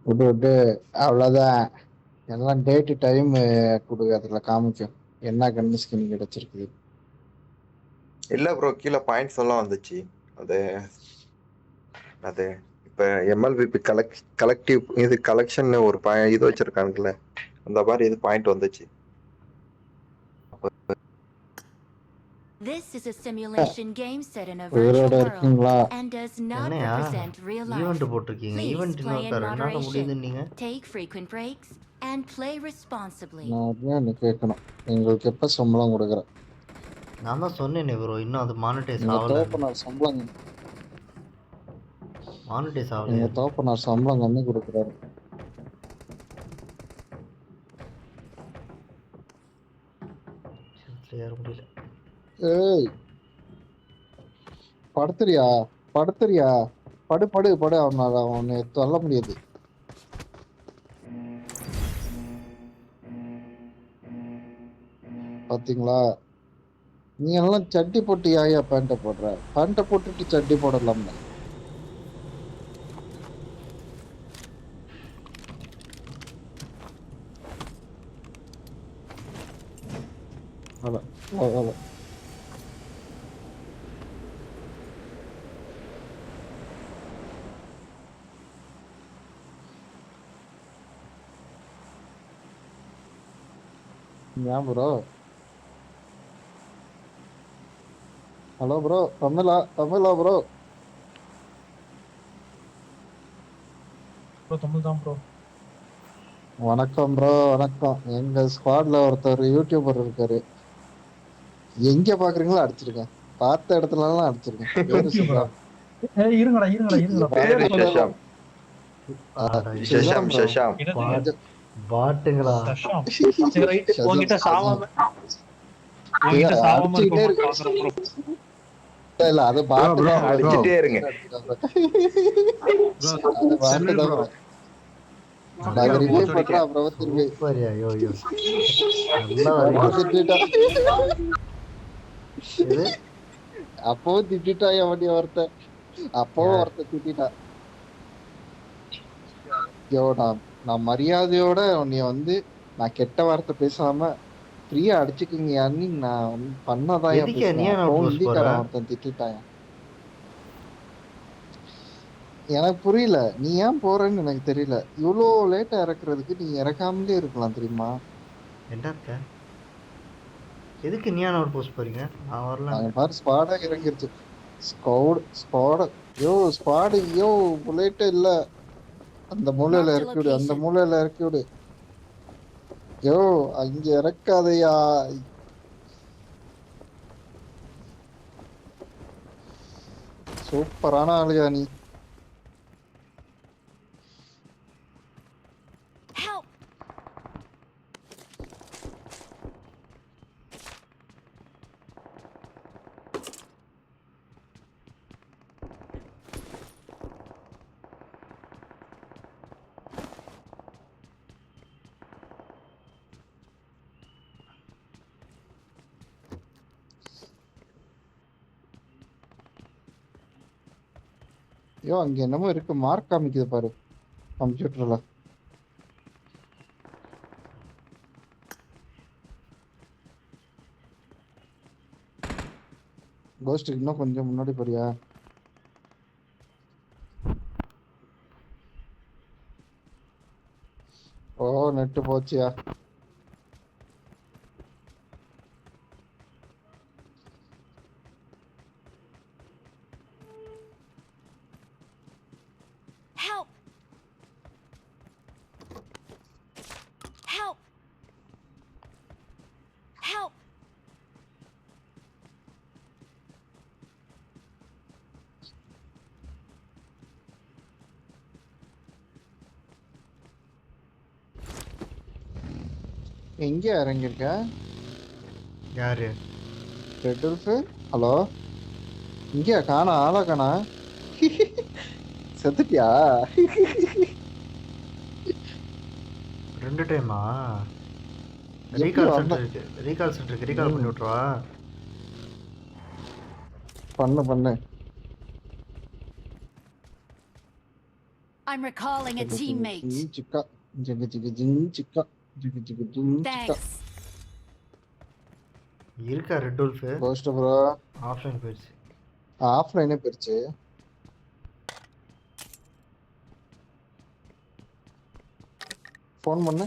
விட்டு விட்டு அவ்வளோதான். எல்லாம் டேட்டு டைம் குடு அதில் காமிக்கும் என்ன கன்னு ஸ்கின் கிடைச்சிருக்கு. இல்ல ப்ரோ, கீழே பாயிண்ட்ஸ் எல்லாம் வந்துச்சு. அது அது இப்ப எம்எல்விபி கலெக்டிவ் இது கலெக்ஷன் ஒரு இது வச்சிருக்காங்கல்ல, அந்த மாதிரி இது பாயிண்ட் வந்துச்சு. This is a simulation game set in a உயிரோட virtual world இருக்கீங்களா? and does not என்னையா represent real life. ஈவெண்ட் போட்டிருக்கீங்க? Please ஈவெண்ட் play in இன்னொருத்தர் 2 நாள்ல moderation, முடியுதுன்னீங்க. take frequent breaks, and play responsibly. நான் என்ன கேட்கணும், எங்களுக்கு எப்போ சம்பளம் கொடுக்குற? நான் தான் சொன்னேனே ப்ரோ, இன்னும் அது மானிட்டைஸ் எங்கள் ஆகல. தோப்பனார் சம்பளம் மானிட்டைஸ் ஆகலையா? எங்கள் தோப்பனார் சம்பளம் கம்மி கொடுக்குறாரு. ஏற முடியல. ஏய் படுத்துறியா படுத்துறியா? படு படு படு. அவனை சொல்ல முடியாது. பாத்தீங்களா, நீ எல்லாம் சட்டி போட்டு ஏயா பேண்ட்டை போடுற? பேண்ட்டை போட்டுட்டு சட்டி போடலாம். ஏன் bro? Hello bro, Tamizha Tamizha bro? Tamil தான் ப்ரோ. வணக்கம் ப்ரோ, வணக்கம். எங்க ஸ்குவாட்ல ஒருத்தர் யூடியூபர் இருக்காரு, எங்க பாக்குறீங்களோ அடிச்சிருக்கேன், பார்த்த இடத்துல எல்லாம் அடிச்சிருக்கேன். இருங்கடா இருங்கடா இருங்கடா. ஷஷாம் ஷஷாம் பாட்டுங்களா? சரி ரைட், உன்கிட்ட சாவாம அடிச்சிட்டே இருக்கு. இல்ல அது பாட்டு அடிச்சிட்டே இருங்க. அது பாட்டு தான். அப்பவும் திட்டா எவனி ஒருத்த, அப்பவும் ஒருத்த திட்டா. நான் மரியாதையோட உன்னைய வந்து நான் கெட்ட வார்த்தை பேசாம ஃப்ரீயா அடிச்சுக்கிங்க நான் பண்ணதான் ஒருத்தன் திட்டாயா. எனக்கு புரியல, நீ ஏன் போறன்னு எனக்கு தெரியல. இவ்வளோ லேட்டா இறக்குறதுக்கு நீ இறக்காமலே இருக்கலாம் தெரியுமா? என்ன எதுக்கு நீ ஒரு போஸ்ட் போறீங்க? நான் வரல. அந்த மாதிரி ஸ்பாடா இறங்கிருச்சு. ஸ்பாடு ஐயோ புல்லட்டே இல்ல. அந்த மூலையில இறக்கி விடு, அந்த மூலையில இறக்கி விடு. யோ அங்க இறக்காதையா. சூப்பரான ஆளுயா நீ. ஐயோ அங்க என்னமோ இருக்கு, மார்க் காமிக்குது பாரு கம்ப்யூட்டர்ல. கோஸ்ட் இன்னும் கொஞ்சம் முன்னாடி போறியா? ஓ நெட்டு போச்சியா? எங்க இறங்கிருக்க? யாரு? ஹலோ, இங்க காணா, ஆளா காணா. செத்துட்டியா? 2 டைமா? ரீகால் சென்டர் இருக்கு, ரீகால் சென்டருக்கு ரீகால் பண்ணி விட்டுருவா. பண்ணு. I'm recalling a teammate. சிக்கா ஜிகு ஜிகு ஜிங் சிக்கா ஜிகு ஜிகு ஜிங் சிக்கா. Thanks. இருக்கா red wolf ghost bro offline போயிடுச்சு. ஆஃப்லைனே போயிருச்சு. ஃபோன் பண்ணு.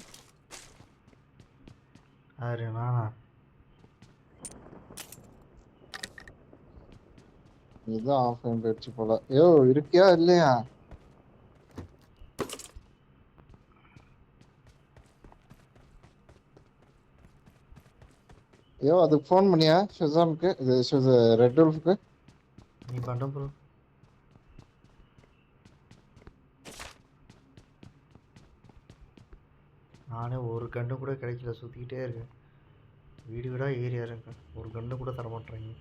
யாரு நானா? இதுதான் ஆஃப்லைன் போயிடுச்சு போல. ஐயோ இருக்கியா இல்லையா? ஐயோ அதுக்கு ஃபோன் பண்ணியா ஷுசாமுக்கு? இது ரெட் உல்ஃபுக்கு? நீ பண்ண ப்ரோ. நானே ஒரு கன்று கூட கிடைக்கல, சுற்றிக்கிட்டே இருக்கேன். வீடு வீடாக ஏரியா இருக்கேன், ஒரு கன்று கூட தரமாட்டேறாங்க.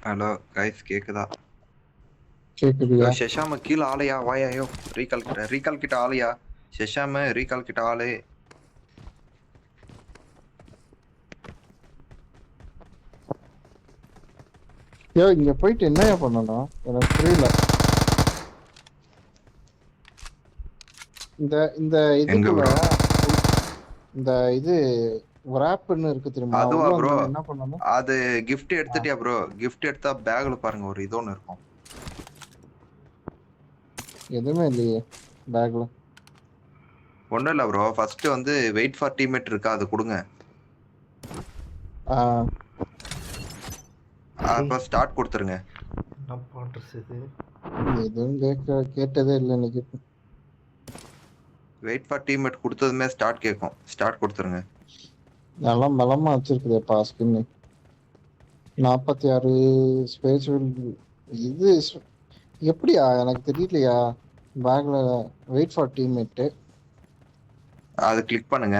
ஹலோ கைஸ் கேக்குதா? கேக்குதுயா? ஷஷாம கீழே ஆளையா வாயா? யோ ரீகால் கிட்ட ஆளையா? ஷஷாம ரீகால் கிட்ட ஆளு. ஐயோ இங்க போயிட்டு என்னையா பண்ணணும் எனக்கு புரியல. இந்த இந்த இதுக்குள்ள இந்த இது ராப்னு இருக்கு தெரியுமா? அதுவா உள்ள ப்ரோ? வந்தா என்ன பண்ணணும்? அது gift எடுத்துட்டியா ப்ரோ? gift எடுத்தா பேக்ல பாருங்க ஒரு இது ஒன்று இருக்கும். எதுவுமே இல்லையே பேக்ல. ஒன்றும் இல்லை ப்ரோ, ஃபர்ஸ்ட் வந்து வெயிட் ஃபார் டீம்மேட் இருக்கா, அது கொடுங்க. அப்புறம் ஸ்டார்ட் கொடுத்துருங்க. என்ன பாட்ரஸ் இது? எதுவும் கேட்டதே இல்லை இன்னைக்கு. வெயிட் ஃபார் டீம்மேட் கொடுத்ததுமே ஸ்டார்ட் கேட்கும், ஸ்டார்ட் கொடுத்துருங்க. நல்லா பலமா வச்சிருக்குதேப்பா ஸ்கின்னு. 46 ஸ்பேஷுவல் இது எப்படியா எனக்கு தெரியலையா? பேக்ல வெயிட் ஃபார் டீம்மேட் அது கிளிக் பண்ணுங்க.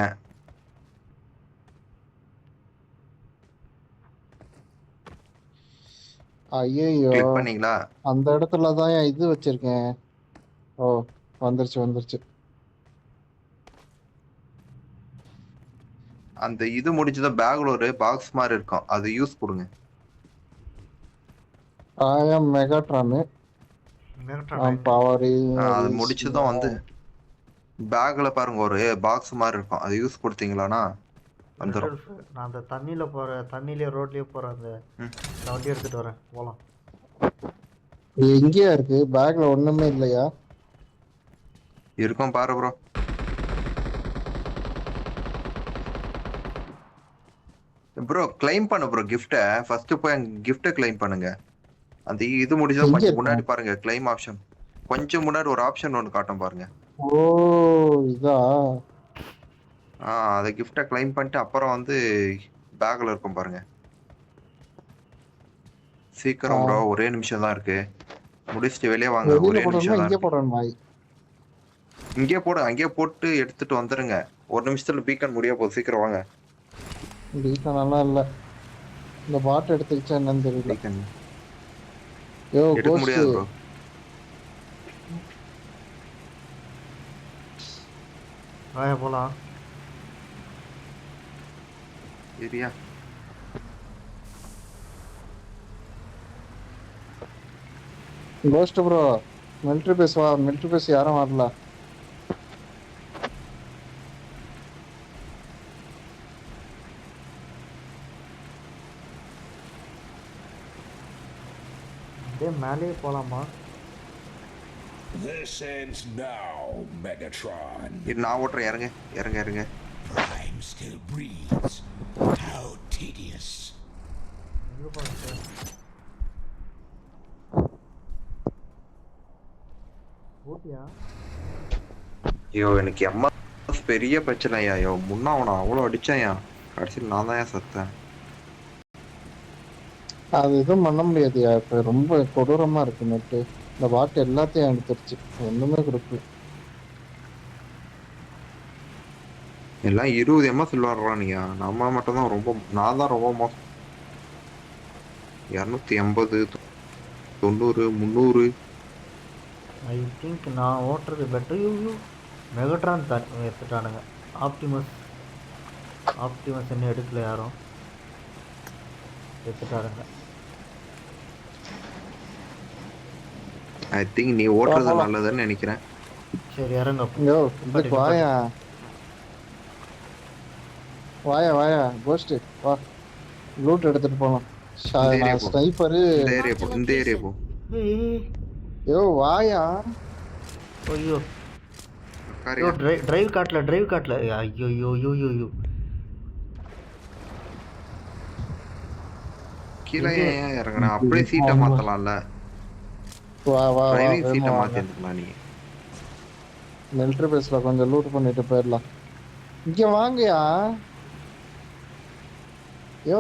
ஐயோ கிளிக் பண்ணீங்களா? அந்த இடத்துல தான் இது வச்சிருக்கேன். ஓ வந்துருச்சு. அந்த இது முடிஞ்சதும் பேக்ல ஒரு பாக்ஸ் மாதிரி இருக்கும், அது யூஸ் கொடுங்க. ஆயம் மெகாட்ரானு பவர். அது முடிச்சதும் வந்து பேக்ல பாருங்க ஒரு பாக்ஸ் மாதிரி இருக்கும், அது யூஸ் கொடுத்தீங்களானா வந்துடும். நான் அந்த தண்ணியிலே ரோட்லயே போற அந்த வண்டி எடுத்துட்டு வரேன், போலாம். எங்கேயா இருக்கு? பேக்ல ஒண்ணுமே இல்லையா? இருக்கும் பாரு ப்ரோ. ப்ரோ கிளைம் பண்ணு ப்ரோ கிஃப்ட்டை. ஃபர்ஸ்ட் போய் கிஃப்ட்டை கிளைம் பண்ணுங்க. அந்த இது முடிஞ்சா கொஞ்சம் முன்னாடி பாருங்க கிளைம் ஆப்ஷன். கொஞ்சம் முன்னாடி ஒரு ஆப்ஷன் ஒன்று காட்டும் பாருங்க. ஓ இதா? அதை கிஃப்ட்டை கிளைம் பண்ணிட்டு அப்புறம் வந்து பேக்ல இருக்கும் பாருங்க. சீக்கிரம் ப்ரோ, ஒரே நிமிஷம் தான் இருக்கு, முடிச்சுட்டு வெளியே வாங்க. ஒரே நிமிஷம் தான் இருக்கு. இங்கே போடு, அங்கேயே போட்டு எடுத்துட்டு வந்துருங்க. ஒரு நிமிஷத்துல பீக்கன் முடிய போகுது, சீக்கிரம் வாங்க. பீக்கன் நல்லா இல்ல, இந்த பாட் எடுத்துக்கிச்சா என்னன்னு தெரியல. பீக்கன் யோ எடுக்க முடியாது ப்ரோ. வாயா போலாம். சரியா? கோஸ்ட் ப்ரோ மிலிட்டரி பேஸ் வா. மிலிட்டரி பேஸ் யாரும் வரல. அப்படியே மேலேயே போலாமா? This ends now, Megatron. இது நான் ஓட்டுறேன், இறங்க. Prime still breathes. How tedious. எங்க போறது? ஓட்டியா? ஐயோ எனக்கு எம்எஸ் பெரிய பிரச்சனையா. ஐயோ முன்னா அவனை அவ்வளோ அடிச்சாயா, கடைசியில் நான் தான் சத்தேன். அது எதுவும் பண்ண முடியாதுயா, இப்ப ரொம்ப கொடூரமா இருக்கு நெட்டு. இந்த பாட்டு எல்லாத்தையும் எடுத்துருச்சு, ஒண்ணுமே கொடுக்கல. எல்லாம் 20 எம்எஸ் விளாடுறானியா, நம்ம மட்டும் தான் ரொம்ப, நான் தான் ரொம்ப மோசம். 280 90 300. ஐ திங்க் நான் ஓட்டுறது பெட்டர். மெகட்ரான் எடுத்துட்டானுங்க. ஆப்டிமஸ் ஆப்டிமஸ் இன்னும் எடுக்கல யாரும். எடுத்துட்டாருங்க. ஐ திங்க் நீ ஓட்டுறது நல்லதுன்னு நினைக்கிறேன். சரி இறங்க அப்போ. யோ இதுக்கு வாயா வாயா வாயா கோஸ்ட் வா லூட் எடுத்துட்டு போலாம். இந்த ஏரியா போ. ஸ்னைப்பரு இந்த ஏரியா போ. இந்த ஏரியா போ. ஏய், யோ வாயா. ஐயோ காரியா. டிரைவ் காட்டல. ஐயோ யோ யோ யோ யோ. கீழே ஏன் இறங்குறேன்? அப்படியே சீட்டை மாத்தலாம்ல. வா வா டிரைவிங் சீட்டை மாத்தி இருக்கலாம் நீ. மிலிட்டரி பேஸ்ல கொஞ்சம் லூட் பண்ணிட்டு போயிடலாம். இங்க வாங்கயா. யோ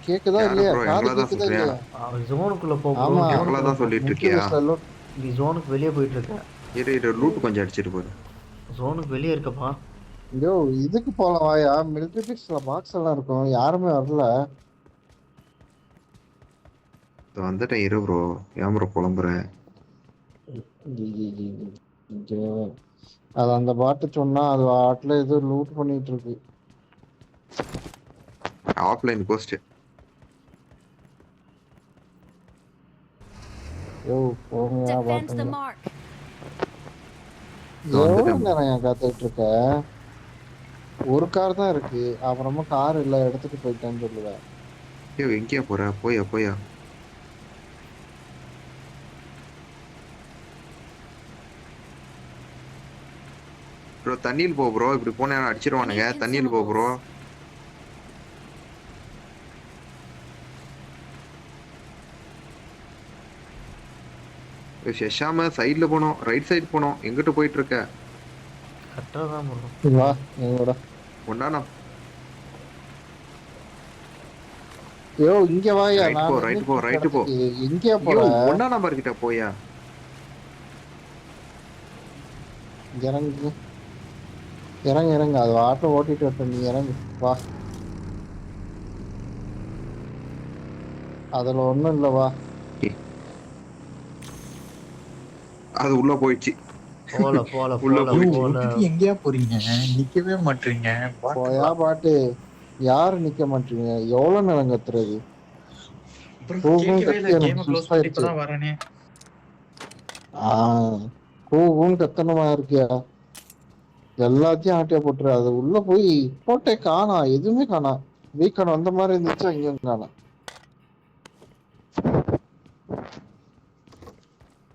கேக்குதா யாரு இல்லையா? bro? காது எங்களதான் கேக்குதா சொல்றியா? இல்லையா? ஜோனுக்குள்ள போ bro. ஆமா. எவ்வளவுதான் சொல்லிட்டு மிலிட்டரி இருக்கியா? பேஸ்ல லூட். நீ ஜோனுக்கு வெளியே போயிட்டு இருக்க. இரு லூட் கொஞ்சம் அடிச்சிட்டு போயிரு. ஜோனுக்கு வெளியே இருக்கப்பா. யோ இதுக்கு போலாம் வாயா. மிலிட்டரி பேஸ்ல பாக்ஸ் எல்லாம் இருக்கும். யாருமே வரல. வந்துட்டேன் இரு ப்ரோ. ஏன் ப்ரோ புலம்புற? அது அந்த பாட்டு சொன்னா அது ஆட்ல ஏதோ லூட் பண்ணிட்டு இருக்கு. Offline post. யோ போங்கயா Defend the பாட்டுங்க. mark. எவ்வளவு நேரம் ஏன் காத்துட்டு இருக்க? ஒரு கார் தான் இருக்கு. அப்புறமா கார் இல்ல எடுத்துட்டு போயிட்டேன்னு சொல்லுவேன். ஐயோ எங்கேயா போற? போயா. ப்ரோ தண்ணியில் போ ப்ரோ. இப்படி போனா அடிச்சிருவானுங்க. தண்ணியில் போ ப்ரோ. ஷெஷாம சைடுல போனோம். ரைட் சைடு போனோம். எங்கிட்ட போயிட்டு இருக்க? கரெக்டாக தான் bro. வா எங்கூட. ஒன்னா யோ இங்க வாயா. ரைட் நான் போ. ரைட் போ. எங்க போற? ஒன்னா நம்பர் கிட்ட போயா. இறங்கு இறங்கு. அது ஆட்டோ ஓட்டிட்டு வரட்டும். நீ இறங்கு வா. அதுல ஒண்ணும் இல்ல வா. அது உள்ள போயிடுச்சு. போல. எங்கேயா போறீங்க? நிக்கவே மாட்டீங்க. போயா பாட்டு. யாரு நிக்க மாட்டீங்க? எவ்வளவு நேரம் கத்துறது? கூவும் கத்தி எனக்கு சுஸ்தாயிடுச்சு. இப்பதான் வரேனே. கூவும் கத்தனமா இருக்கியா? எல்லாத்தையும் ஆட்டியா போட்டுரு. அது உள்ள போய் போட்டே காணா. எதுவுமே காணா. வீக்கன் வந்த மாதிரி இருந்துச்சு. அங்கேயும் காணா.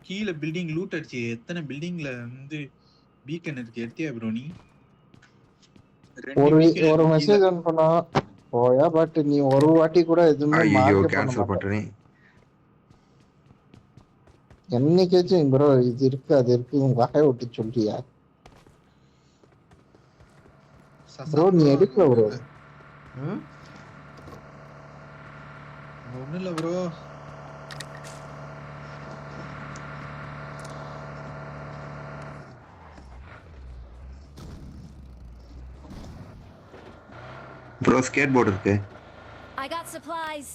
கீழ பில்டிங் லூட் அடிச்சு. எத்தனை பில்டிங்ல வந்து பீக்கன் இருக்கு எடுத்தியா ப்ரோ நீ? ஒரு மெசேஜ் அனுப்புனா போயா பட் நீ ஒரு வாட்டி கூட எதுவுமே ஐயோ மார்க் பண்ண கேன்சல் மாட்டேன். பண்றேன். என்னைக்காச்சும் ப்ரோ இது இருக்கு அது இருக்கு வாய விட்டு சொல்றியா ப்ரோ? நீ எடுக்கல ப்ரோ. ஒண்ணும் இல்ல ப்ரோ. ப்ரோ ஸ்கேட் போர்டு இருக்கு. I got supplies.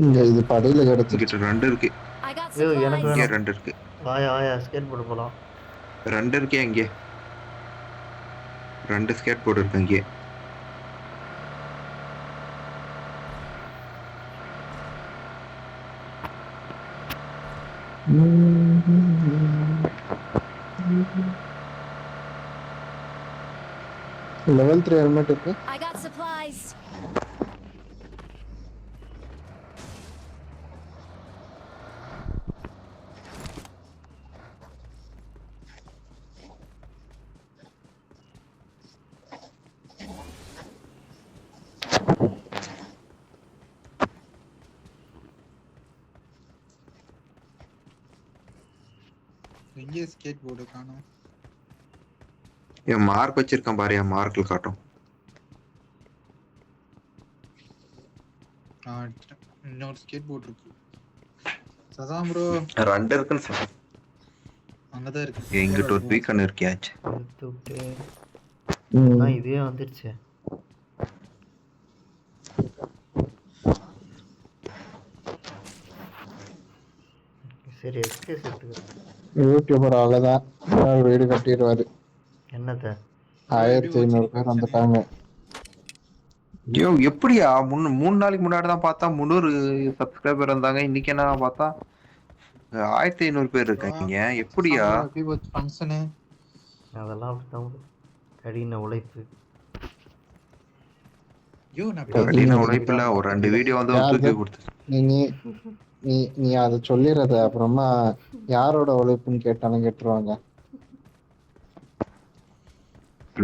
இங்க இது படியில கிடைச்சிருச்சு. இங்கிட்ட 2 இருக்கு. I got ஐயோ எனக்கு supplies. இங்கே வேணும். 2 இருக்கு. வாயா ஸ்கேட் போர்டு போலாம். 2 இருக்கே இங்கே. 2 ஸ்கேட் போர்டு இருக்கு இங்கே. லெவல் 3 ஹெல்மெட் இருக்கு. I got supplies. எங்கே ஸ்கேட் போர்டு காணோம்? என் மார்க் வச்சிருக்கேன் பாரு. என் மார்க்கில் காட்டும். இன்னொரு ஸ்கேட் போர்டு இருக்கு. சதாம் ப்ரோ 2 இருக்குன்னு சொல்ல. அங்கதான் இருக்கு. எங்கிட்ட ஒரு பீக்கன் இருக்கியாச்சு. இதே வந்துருச்சு. சரி எஸ்கேஸ் எடுத்துக்கிறேன். யூடியூபர் அவ்வளவுதான். வீடு கட்டிடுவாரு. என்னத்த 1500 பேர் வந்துட்டாங்க. ஐயோ எப்படியா 3 நாளைக்கு முன்னாடி தான் பார்த்தா 300 சப்ஸ்கிரைபர் இருந்தாங்க. இன்னைக்கு என்ன பார்த்தா 1500 பேர் இருக்காங்க. எப்படியா? எப்படி போச்சு ஃபங்க்ஷனு? அதெல்லாம் அப்படித்தான் bro. கடின உழைப்பு. ஐயோ நான் கடின உழைப்புல ஒரு 2 வீடியோ வந்து தூக்கி கொடுத்து. நீ நீ நீ நீ அதை சொல்லிடுறத அப்புறமா யாரோட உழைப்புன்னு கேட்டாலும் கேட்டுருவாங்க.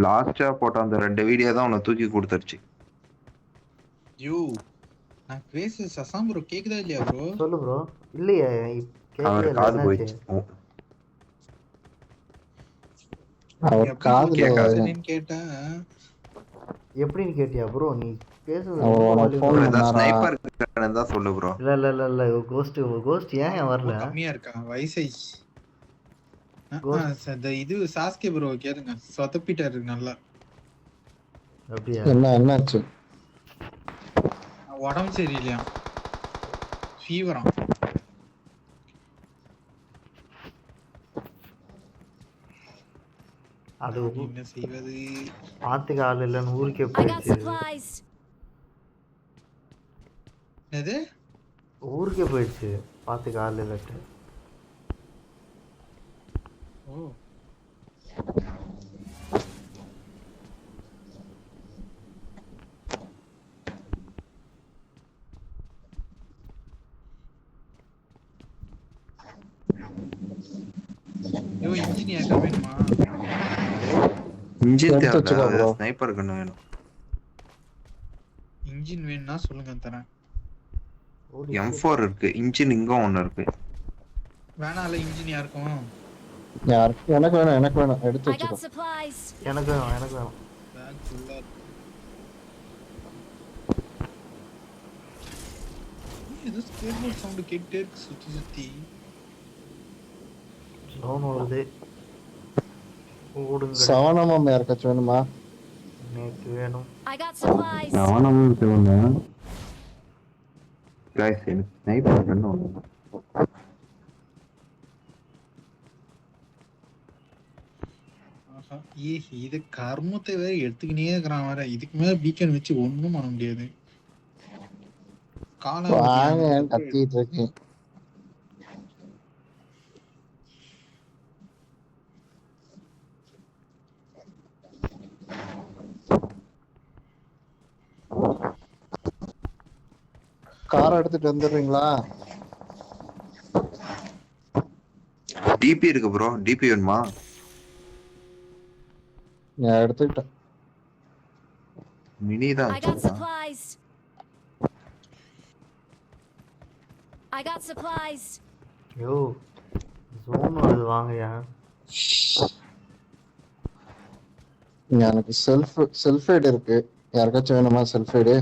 லாஸ்டா போட்ட அந்த 2 வீடியோ தான் உன்னை தூக்கி கொடுத்துருச்சு. ஐயோ நான் பேச சசாம் ப்ரோ கேக்குதா இல்லையா ப்ரோ? சொல்லு ப்ரோ. இல்லையே அவர் காது போயிடுச்சு. அவர் காதுல கேக்குதுன்னு கேட்டா எப்படின்னு கேட்டியா ப்ரோ? நீ பேசுறது அவரோட ரொம்ப phone volume. ஸ்னைப்பர் தான் சொல்லு ப்ரோ. இல்ல கோஸ்ட் ஏன் வரல? கம்மியா இருக்கா வயசாயிச்சு. Ghost. இது சாஸ்கே ப்ரோ கேளுங்க சொதப்பிட்டாரு நல்லா. அப்படியா? என்னாச்சு? உடம்பு சரியில்லையா, ஃபீவரா. அது என்ன செய்வது? பாத்துக்க ஆள் இல்லைன்னு ஊருக்கே I got போயிடுச்சு. supplies. என்னது? ஊருக்கே போயிடுச்சு பாத்துக்க ஆள் இல்லட்டு. ஓ ஐயோ இன்ஜினியர் வேணுமா? இன்ஜின் எடுத்து வச்சுக்கோ தேவை, bro. ஸ்னைப்பர் கண்ணு வேணும். இன்ஜின் வேணும்னா சொல்லுங்க தரேன். M4 இருக்கு, இன்ஜின் இங்க ஒண்ணு இருக்கு. வேணால இன்ஜின் யாருக்கும்? யார்? எனக்கு வேணும் எடுத்து I வச்சுக்கோ. got supplies. எனக்கு வேணும். பேக் ஃபுல்லா இருக்கு. ஏதோ ஸ்கேட்போர்ட் சவுண்ட் கேட்டே இருக்கு சுத்தி சுத்தி. லோன் வருது. ஓடுங்க. சவனமும் யாருக்காச்சும் வேணுமா? எனக்கு வேணும். I got supplies. கவனமும் தேவைங்க. गाइस எனக்கு ஸ்னைப்பர் கண்ணு ஒண்ணு. ஆஹா இது கர்மத்தை வேற எடுத்துக்கினே இருக்கிறான் வேற. இதுக்கு மேல பீக்கன் வச்சு ஒண்ணும் பண்ண முடியாது. வாங்க கத்திட்டு இருக்கேன். கார் எடுத்துட்டு வந்துடுறீங்களா? டிபி இருக்கு ப்ரோ, டிபி வேணுமா? நான் எடுத்துக்கிட்டேன். மினி தான் I got வச்சிருக்கேன். supplies. I got supplies. Yo zone வருது வாங்கயா. எனக்கு செல்ஃபைடு இருக்கு. யாருக்காச்சும் வேணுமா செல்ஃபைடு?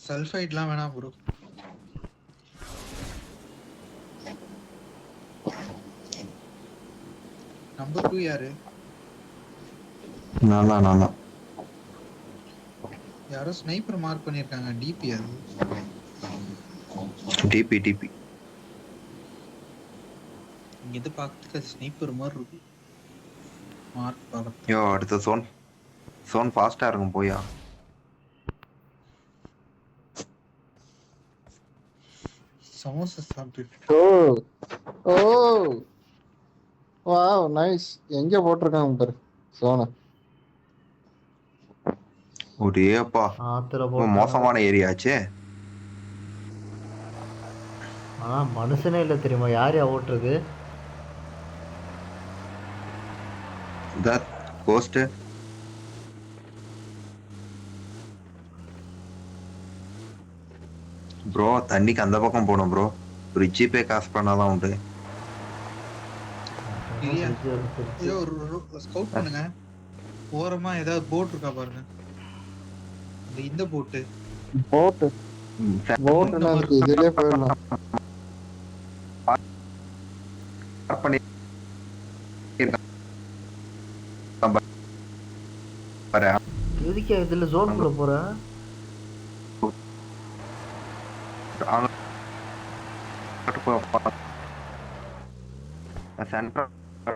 சல்ஃபைட்லாம் வேணாம் ப்ரோ. நம்பர் 2 யாரு? நானா யாரோ ஸ்னைப்பர் மார்க் பண்ணிருக்காங்க. டிபி அது. டிபி இங்க இது பார்க்கிறதுக்கு அது ஸ்னைப்பர் மாதிரி இருக்கு. மார்க் பார்க்க. யோ அடுத்த சோன் ஃபாஸ்டா இருக்கும் போயா. சமோசா சாப்பிட்டு ஓ வாவ் நைஸ். எங்க போட்டிருக்காங்க பாரு சோனா. ஒரேப்பா ஆத்துல மோசமான ஏரியாச்சே. ஆனா மனுஷனே இல்ல தெரியுமா? யாரையா ஓட்டுறது? That cost. ப்ரோ தண்ணிக்கு அந்த பக்கம் போகணும் ப்ரோ. ஒரு ஜிபே காசு பண்ணாதான் உண்டு. இல்லையா? ஐயோ ஸ்கவுட் பண்ணுங்க. ஓரமா ஏதாவது போட் இருக்கா பாருங்க. இந்த போட்டு போட்டுனா இதுலயே போயிடலாம். எதுக்கே இதுல ஜோன் குள்ள போற?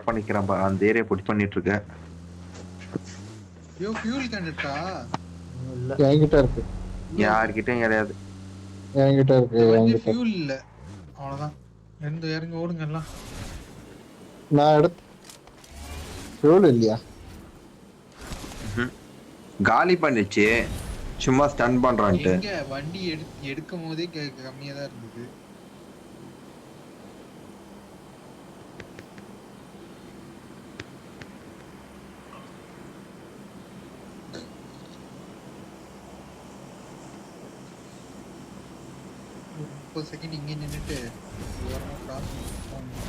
பண்ணிக்கிறேன் அந்த ஏரியா புடி பண்ணிட்டு இருக்கேன். ஐயோ ஃபியூல் கேன் இருக்கா? இல்ல என்கிட்ட இருக்கு, யார்கிட்டயும் கிடையாது. என்கிட்ட இருக்கு, இந்த வண்டி என்கிட்ட இருக்கு. ஃபியூல் இல்ல, அவ்வளவுதான். இறங்கி ஓடுங்க எல்லாம். நான் எடுத்து ஃபியூல் இல்லையா? காலி பண்ணிச்சு சும்மா ஸ்டன் பண்றான்ட்டு. எங்க வண்டி எடுக்கும் போதே கம்மியா தான் இருந்தது. ஒரு செகண்ட் இங்கே நின்னுட்டு ஓரமா cross பண்ணி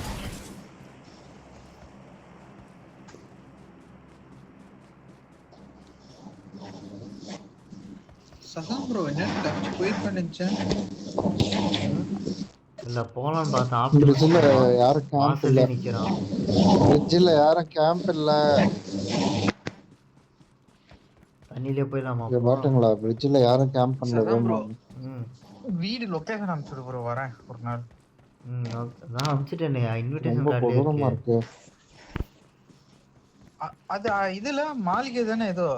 சசாம் ப்ரோ என்ன தப்பிச்சு போயிருப்பேன்னு நினைச்சேன். இல்ல போலான்னு பார்த்தேன். பிரிட்ஜில் யாரும் கேம்ப் வாசல்ல இல்லை, நிக்கிறான். பிரிட்ஜில் யாரும் கேம்ப் இல்லை. தண்ணியிலே போயிடலாமா? இங்க பாட்டுங்களா, பிரிட்ஜில் யாரும் கேம்ப் பண்ணல. சசாம் ப்ரோ ம் வீடு லொகேஷன் அனுப்பிச்சுடு ப்ரோ, வரேன் ஒரு நாள். ம் நான் அனுப்பிச்சிட்டேனே இன்விடேஷன் ரொம்ப கார்டு கொடூரமா இருக்கு. இருக்கு. அது இதுல மாளிகை தானே ஏதோ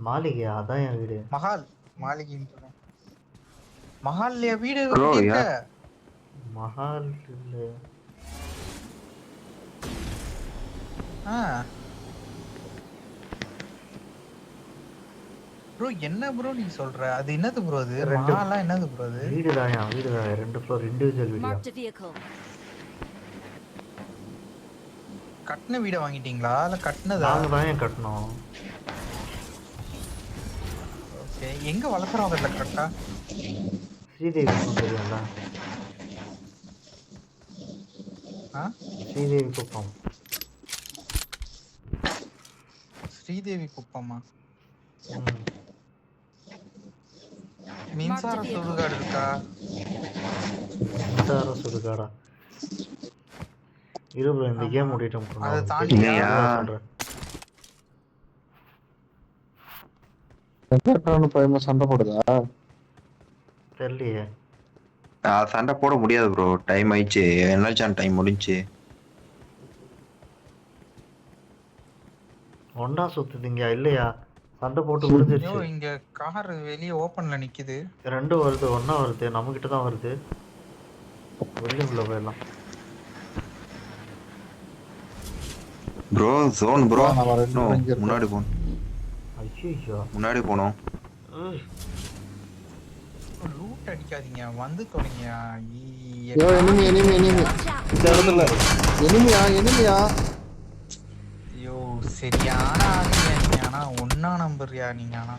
மாளிகையா? அதான் என் வீடு. மஹால் மாளிகைன்னு சொன்னேன். மஹால்லையா வீடு Bro, இருக்க? மஹால் இல்ல. ப்ரோ என்ன ப்ரோ நீ சொல்ற? அது என்னது ப்ரோ? அது ரெண்டு- மஹாலா என்னது ப்ரோ? அது வீடு தான், என் வீடு தான். 2 floor individual video. Marked a vehicle. கட்டின வீட வாங்கிட்டீங்களா இல்ல கட்டினதா? நாங்க தான் ஏன் கட்டணும். ஓகே, எங்க வளர்க்குறோம் அதுல கரெக்டா? ஸ்ரீதேவி தெரியும்ல? ஸ்ரீதேவி குப்பம். ஸ்ரீதேவி குப்பமா? ம். மின்சார சுடுகாடு இருக்கா? மின்சார சுடுகாடா? இரு bro, இந்த கேம் ஓடிட்டோம். அதை தாண்டி சொல்றேன். பயமா சண்டை போடுதா? தெரியலையே. சண்டை போட முடியாது ப்ரோ, டைம் ஆயிடுச்சு. என்னாச்சான் டைம் முடிஞ்சு. ஒண்டா சுத்துதுங்க இல்லையா? சண்டை போட்டு ஐயோ, முடிஞ்சிருச்சு. இங்க கார் வெளிய ஓபன்ல நிக்குது. 2 வருது, ஒண்ணா வருது. நம்ம கிட்ட தான் வருது. வெளியுள்ள போயிடலாம். ப்ரோ ஜோன் ப்ரோ, நம்ம ரெண்டு பேரும் இங்க இருக்கோம். முன்னாடி போகணும், ஐயோ முன்னாடி போனோம். லூட் அடிக்காதீங்க, வந்து தொலைங்க. ஐயோ, enemy enemy enemy Watch out. இந்த இடத்துல. எனிமியா எனிமியா? ஐயோ சரியான ஆளுங்க நீங்க. ஆனா ஒன்னா நம்பர்யா நீங்க. ஆனா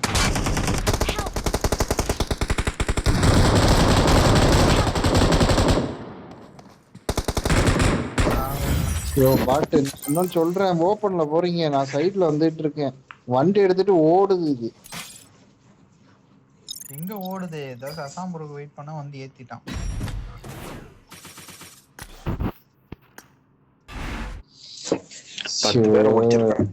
ஐயோ பாட்டு, நான் சொல்றேன் ஓப்பன்ல போறீங்க, நான் சைட்ல வந்துட்டு இருக்கேன். வண்டி எடுத்துட்டு ஓடுது இது. எங்க ஓடுது? ஏதாவது அசாம்பூருக்கு வெயிட் பண்ணா வந்து ஏத்திட்டான். 10 பேரை முடிச்சிருக்கேன்.